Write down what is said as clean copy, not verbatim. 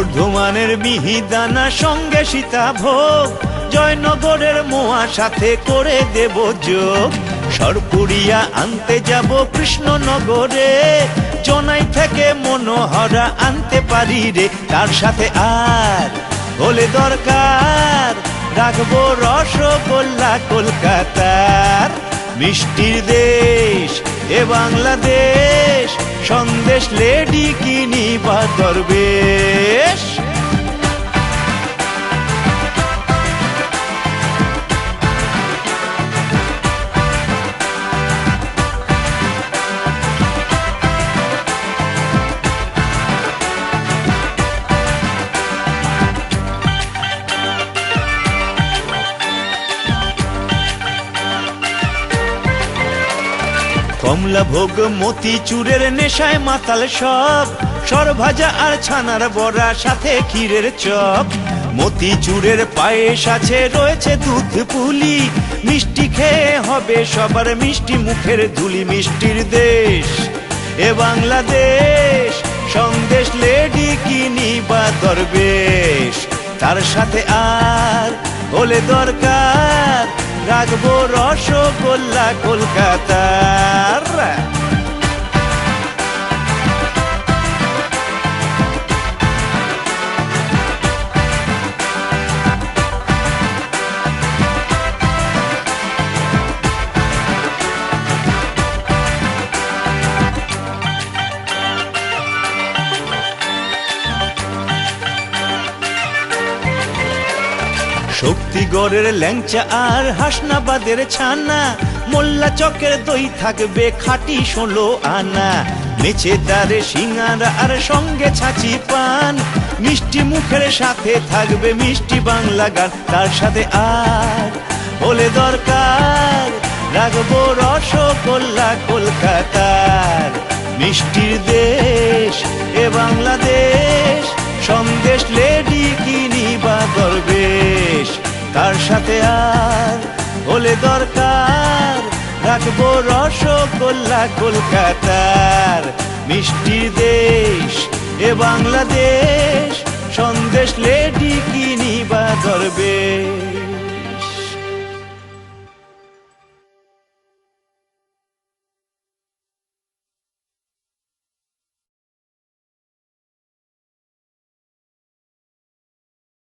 বর্ধমানের মিহিদানা সঙ্গে সীতাভোগ, জয়নগরের মোয়া সাথে করে দেব যোগ। সরপুরিয়া আনতে যাব কৃষ্ণনগরে, জোনাই থেকে মনোহরা আনতে পারি রে। তার সাথে আর হলে দরকার রাখবো রসগোল্লা কলকাতার। মিষ্টির দেশ এ বাংলাদেশ, সন্দেশ লেডি কিনি বা দরবেশ। কমলা ভোগ মতিচুরের নেশায় মাতাল সব, সরভাজা আর ছানার বড়া সাথে ক্ষীরের চপ। মতিচুরের পায়েস আছে রয়েছে দুধ পুলি, মিষ্টি খেয়ে হবে সবার মিষ্টি মুখের ধুলি। মিষ্টির দেশ এ বাংলাদেশ, সন্দেশ লেডি কিনি বা দরবেশ। তার সাথে আর হলে দরকার রাখবো রসগোল্লা কলকাতার। শক্তিগড়ের ল্যাংচা আর হাসনাবাদের ছানা, মোল্লা চকের দই থাকবে খাঁটি 16 আনা। মেছেদারে সিঙ্গারা আর সঙ্গে ছাঁচি পান, মিষ্টি মুখের সাথে থাকবে মিষ্টি বাংলা গান। তার সাথে আর হলে দরকার রাখবো রসগোল্লা কলকাতার। মিষ্টির দেশ এ বাংলাদেশ, সন্দেশ লেডি কিনি বা দরবেশ। তার সাথে আর হলে দরকার রাখবো রসগোল্লা কলকাতার। মিষ্টির দেশ এ বাংলাদেশ, সন্দেশ লেডি কিনি বা দরবেশ।